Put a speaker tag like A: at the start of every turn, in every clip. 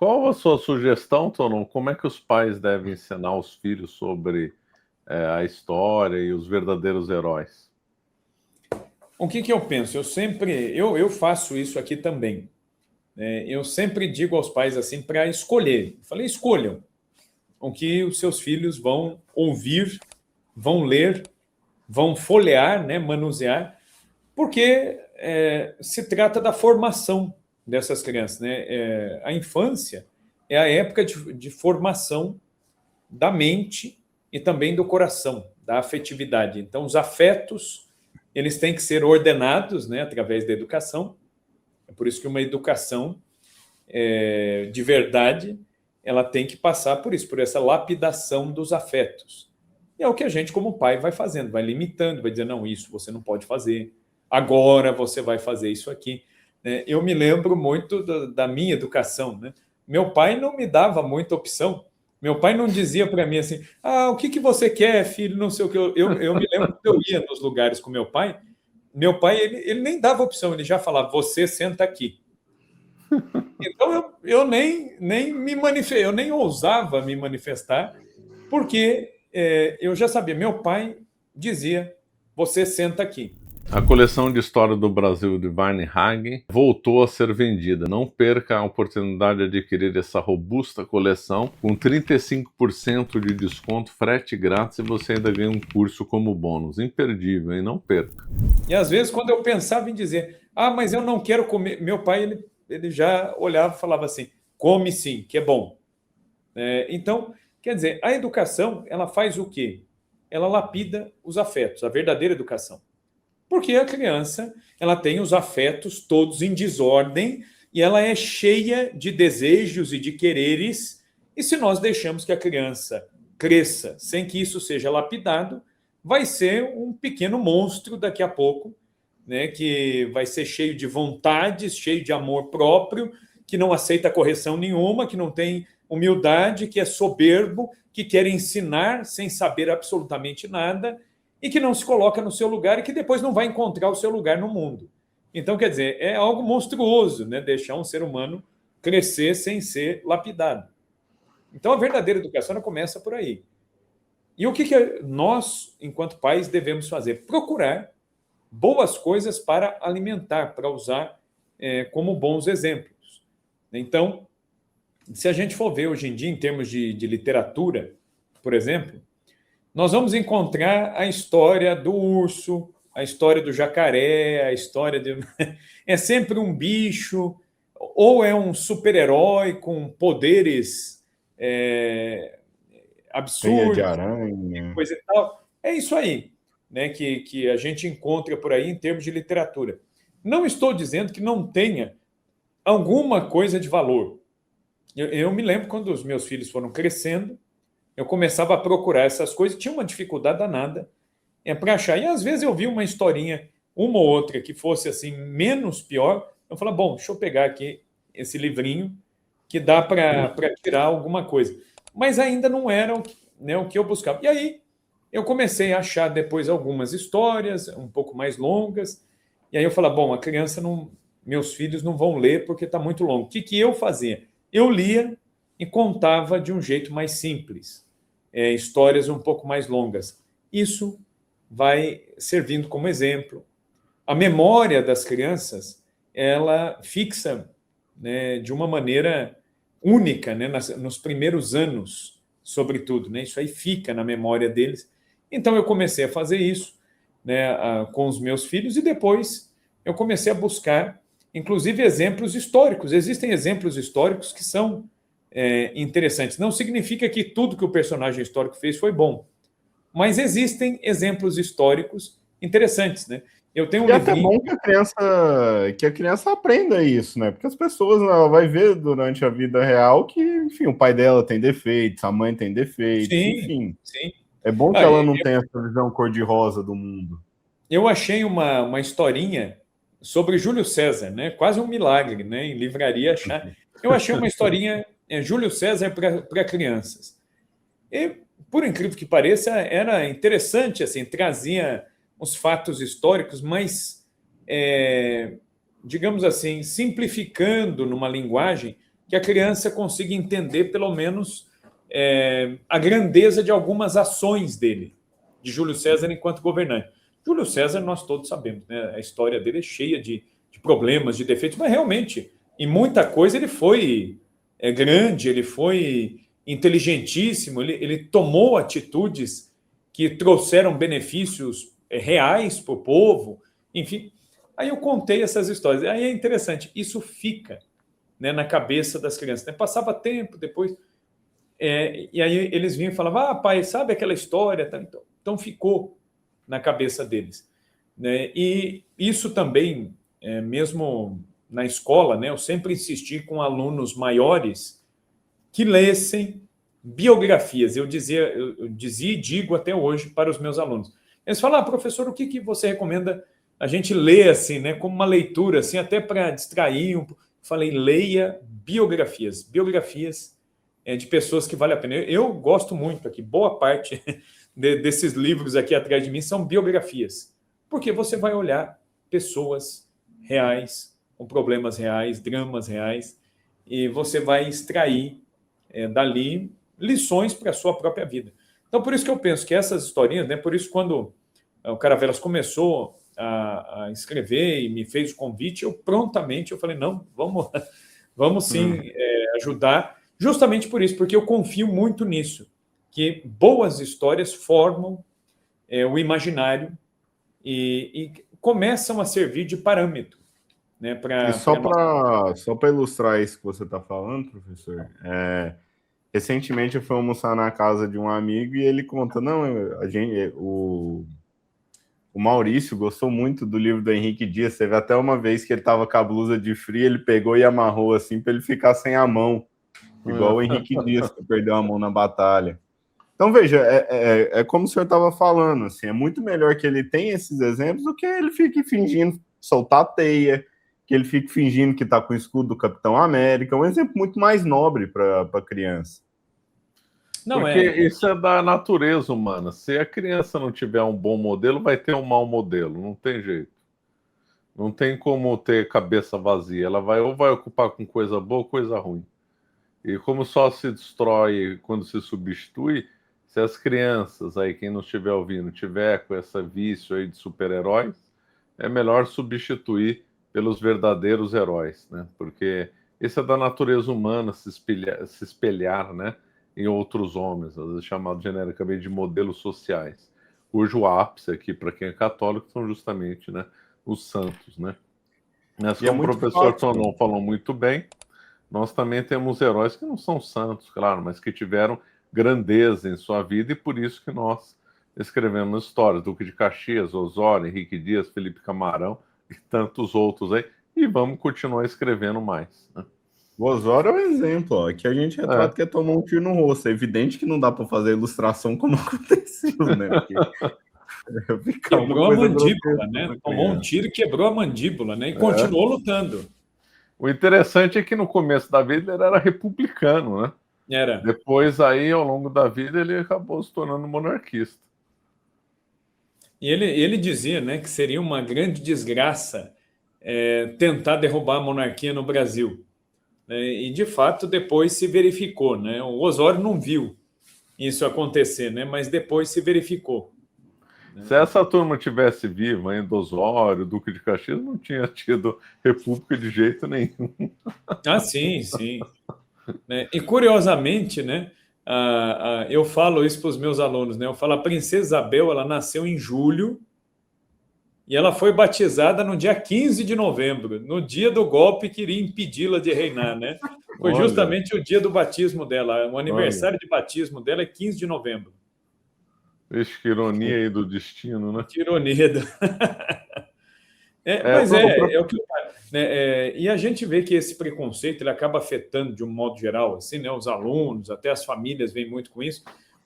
A: Qual a sua sugestão, Tonon? Como é que os pais devem ensinar os filhos sobre a história e os verdadeiros heróis?
B: O que eu penso? Eu faço isso aqui também. Eu sempre digo aos pais assim para escolher. Eu falei, escolham o que os seus filhos vão ouvir, vão ler, vão folhear, né, manusear, porque se trata da formação dessas crianças, né? A infância é a época de formação da mente e também do coração, da afetividade. Então, os afetos, eles têm que ser ordenados, né, através da educação. É por isso que uma educação de verdade, ela tem que passar por isso, por essa lapidação dos afetos. E é o que a gente, como pai, vai fazendo, vai limitando, vai dizer, não, isso você não pode fazer, agora você vai fazer isso aqui. Eu me lembro muito da minha educação, né? Meu pai não me dava muita opção. Meu pai não dizia para mim assim, o que você quer, filho, não sei o que. Eu me lembro que eu ia nos lugares com meu pai ele nem dava opção, ele já falava, você senta aqui. Então eu nem me manifestei, eu nem ousava me manifestar, porque eu já sabia, meu pai dizia, você senta aqui.
A: A coleção de história do Brasil de Varney voltou a ser vendida. Não perca a oportunidade de adquirir essa robusta coleção com 35% de desconto, frete grátis e você ainda ganha um curso como bônus. Imperdível, hein? Não perca.
B: E às vezes quando eu pensava em dizer, mas eu não quero comer, meu pai ele já olhava e falava assim, come sim, que é bom. Então, quer dizer, a educação, ela faz o quê? Ela lapida os afetos, a verdadeira educação. Porque a criança, ela tem os afetos todos em desordem e ela é cheia de desejos e de quereres. E se nós deixamos que a criança cresça sem que isso seja lapidado, vai ser um pequeno monstro daqui a pouco, né, que vai ser cheio de vontades, cheio de amor próprio, que não aceita correção nenhuma, que não tem humildade, que é soberbo, que quer ensinar sem saber absolutamente nada e que não se coloca no seu lugar e que depois não vai encontrar o seu lugar no mundo. Então, quer dizer, é algo monstruoso, né, deixar um ser humano crescer sem ser lapidado. Então, a verdadeira educação começa por aí. E o que nós, enquanto pais, devemos fazer? Procurar boas coisas para alimentar, para usar como bons exemplos. Então, se a gente for ver hoje em dia, em termos de literatura, por exemplo, nós vamos encontrar a história do urso, a história do jacaré, a história de... É sempre um bicho, ou é um super-herói com poderes absurdos,
C: Teia de aranha,
B: coisa e tal. É isso aí, né, que a gente encontra por aí em termos de literatura. Não estou dizendo que não tenha alguma coisa de valor. Eu me lembro quando os meus filhos foram crescendo, eu começava a procurar essas coisas, tinha uma dificuldade danada para achar. E às vezes eu vi uma historinha, uma ou outra, que fosse assim menos pior. Eu falava, bom, deixa eu pegar aqui esse livrinho que dá para tirar alguma coisa. Mas ainda não era o que eu buscava. E aí eu comecei a achar depois algumas histórias um pouco mais longas. E aí eu falava, bom, a criança não... Meus filhos não vão ler porque está muito longo. O que eu fazia? Eu lia e contava de um jeito mais simples, histórias um pouco mais longas. Isso vai servindo como exemplo. A memória das crianças, ela fixa, né, de uma maneira única, né, nos primeiros anos, sobretudo. Né, isso aí fica na memória deles. Então, eu comecei a fazer isso, né, com os meus filhos e depois eu comecei a buscar, inclusive, exemplos históricos. Existem exemplos históricos que são interessantes. Não significa que tudo que o personagem histórico fez foi bom, mas existem exemplos históricos interessantes, né? Eu tenho um livrinho...
C: É até bom que a criança aprenda isso, né? Porque as pessoas, ela vai ver durante a vida real que, enfim, o pai dela tem defeitos, a mãe tem defeitos,
B: Sim,
C: enfim.
B: sim.
C: É bom que ela não tenha essa visão cor-de-rosa do mundo.
B: Eu achei uma historinha sobre Júlio César, né? Quase um milagre, né? Em livraria achar. Eu achei uma historinha Júlio César para crianças. E, por incrível que pareça, era interessante, assim, trazia os fatos históricos, mas, digamos assim, simplificando numa linguagem que a criança consiga entender, pelo menos, a grandeza de algumas ações dele, de Júlio César enquanto governante. Júlio César, nós todos sabemos, né? A história dele é cheia de problemas, de defeitos, mas realmente, em muita coisa, ele foi grande, ele foi inteligentíssimo, ele tomou atitudes que trouxeram benefícios reais para o povo, enfim. Aí eu contei essas histórias. Aí é interessante, isso fica, né, na cabeça das crianças. Né? Passava tempo depois, e aí eles vinham e falavam, pai, sabe aquela história? Então ficou na cabeça deles. Né? E isso também, mesmo na escola, né, eu sempre insisti com alunos maiores que lessem biografias. Eu dizia e digo até hoje para os meus alunos. Eles falam, professor, o que você recomenda a gente ler assim, né, como uma leitura, assim, até para distrair? Falei, leia biografias de pessoas que vale a pena. Eu gosto muito aqui, boa parte desses livros aqui atrás de mim são biografias, porque você vai olhar pessoas reais, com problemas reais, dramas reais, e você vai extrair dali lições para a sua própria vida. Então, por isso que eu penso que essas historinhas, né, por isso quando o Caravelas começou a escrever e me fez o convite, eu prontamente falei, não, vamos sim ajudar, justamente por isso, porque eu confio muito nisso, que boas histórias formam o imaginário e começam a servir de parâmetro. Né,
C: só para ilustrar isso que você está falando, professor, recentemente eu fui almoçar na casa de um amigo e ele conta, o Maurício gostou muito do livro do Henrique Dias. Teve até uma vez que ele estava com a blusa de frio, ele pegou e amarrou assim para ele ficar sem a mão, igual o Henrique Dias, que perdeu a mão na batalha. Então, veja, é como o senhor estava falando, assim, é muito melhor que ele tenha esses exemplos do que ele fique fingindo soltar teia, que ele fique fingindo que está com o escudo do Capitão América. É um exemplo muito mais nobre para a criança.
A: Não, porque isso é da natureza humana. Se a criança não tiver um bom modelo, vai ter um mau modelo. Não tem jeito. Não tem como ter cabeça vazia. Ela vai ocupar com coisa boa ou coisa ruim. E como só se destrói quando se substitui, se as crianças, aí quem não estiver ouvindo, tiver com esse vício aí de super-heróis, é melhor substituir pelos verdadeiros heróis, né? Porque isso é da natureza humana, se espelhar, né, em outros homens, às vezes chamado genericamente de modelos sociais, cujo ápice aqui, para quem é católico, são justamente, né, os santos, né? Mas como o professor Tonon falou muito bem, nós também temos heróis que não são santos, claro, mas que tiveram grandeza em sua vida e por isso que nós escrevemos histórias. Duque de Caxias, Osório, Henrique Dias, Felipe Camarão e tantos outros aí, e vamos continuar escrevendo mais, né?
C: O Osório é um exemplo, ó, que a gente retrata que tomou um tiro no rosto. É evidente que não dá para fazer ilustração como aconteceu, né? Porque
B: quebrou a mandíbula, né? Tomou um tiro e quebrou a mandíbula, né? E continuou lutando.
A: O interessante é que no começo da vida ele era republicano, né?
B: Era.
A: Depois, aí, ao longo da vida, ele acabou se tornando monarquista.
B: E ele dizia, né, que seria uma grande desgraça tentar derrubar a monarquia no Brasil. E, de fato, depois se verificou, né? O Osório não viu isso acontecer, né? Mas depois se verificou.
A: Se essa turma tivesse viva ainda, Osório, Duque de Caxias, não tinha tido república de jeito nenhum.
B: Sim, sim. E, curiosamente, né, eu falo isso para os meus alunos, né? Eu falo, a princesa Isabel, ela nasceu em julho e ela foi batizada no dia 15 de novembro, no dia do golpe que iria impedi-la de reinar, né? Foi justamente o dia do batismo dela, o aniversário de batismo dela é 15 de novembro.
A: Vixe, que ironia aí do destino, né?
B: Que ironia. Mas é o que eu falo, né? E a gente vê que esse preconceito ele acaba afetando de um modo geral, assim, né? Os alunos, até as famílias vêm muito com isso.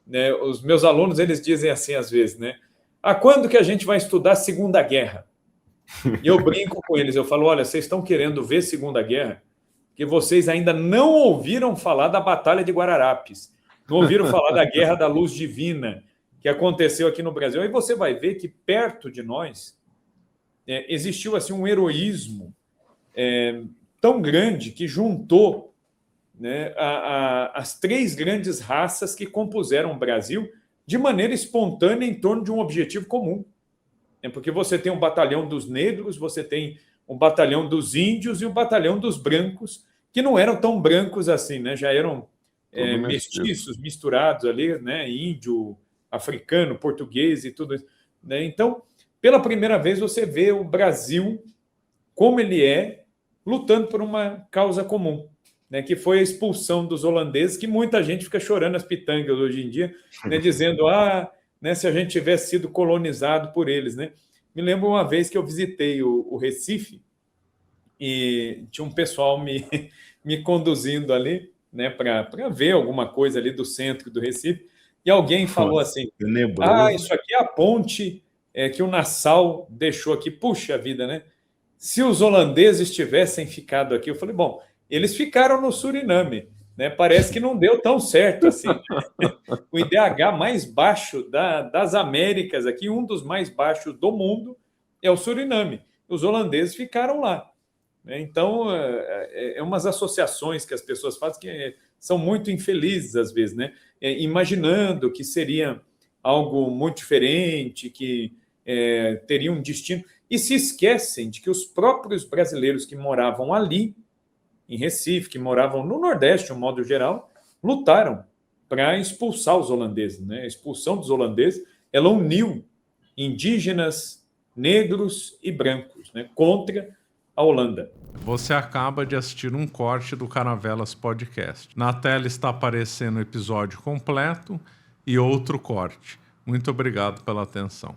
B: Né? Os meus alunos, eles dizem assim às vezes, né? Quando que a gente vai estudar a Segunda Guerra? E eu brinco com eles, eu falo, olha, vocês estão querendo ver Segunda Guerra porque vocês ainda não ouviram falar da Batalha de Guararapes, não ouviram falar da Guerra da Luz Divina, que aconteceu aqui no Brasil. Aí você vai ver que perto de nós existiu assim um heroísmo tão grande que juntou né, as 3 grandes raças que compuseram o Brasil de maneira espontânea em torno de um objetivo comum. Porque você tem um batalhão dos negros, você tem um batalhão dos índios e um batalhão dos brancos, que não eram tão brancos assim, né? Já eram mestiços, misturados ali, né? Índio, africano, português e tudo isso. Né? Então, pela primeira vez, você vê o Brasil como ele é, lutando por uma causa comum, né? Que foi a expulsão dos holandeses, que muita gente fica chorando as pitangas hoje em dia, né? Dizendo, né, se a gente tivesse sido colonizado por eles, né? Me lembro uma vez que eu visitei o Recife e tinha um pessoal me conduzindo ali, né, para ver alguma coisa ali do centro do Recife, e alguém falou assim, isso aqui é a ponte que o Nassau deixou aqui. Puxa vida, né? Se os holandeses tivessem ficado aqui, eu falei, bom, eles ficaram no Suriname, né? Parece que não deu tão certo assim. O IDH mais baixo das Américas aqui, um dos mais baixos do mundo, é o Suriname. Os holandeses ficaram lá. Então, umas associações que as pessoas fazem que são muito infelizes às vezes, né? Imaginando que seria algo muito diferente, que teria um destino, e se esquecem de que os próprios brasileiros que moravam ali, em Recife, que moravam no Nordeste, de um modo geral, lutaram para expulsar os holandeses, né? A expulsão dos holandeses, ela uniu indígenas, negros e brancos, né, contra a Holanda.
A: Você acaba de assistir um corte do Caravelas Podcast. Na tela está aparecendo o episódio completo e outro corte. Muito obrigado pela atenção.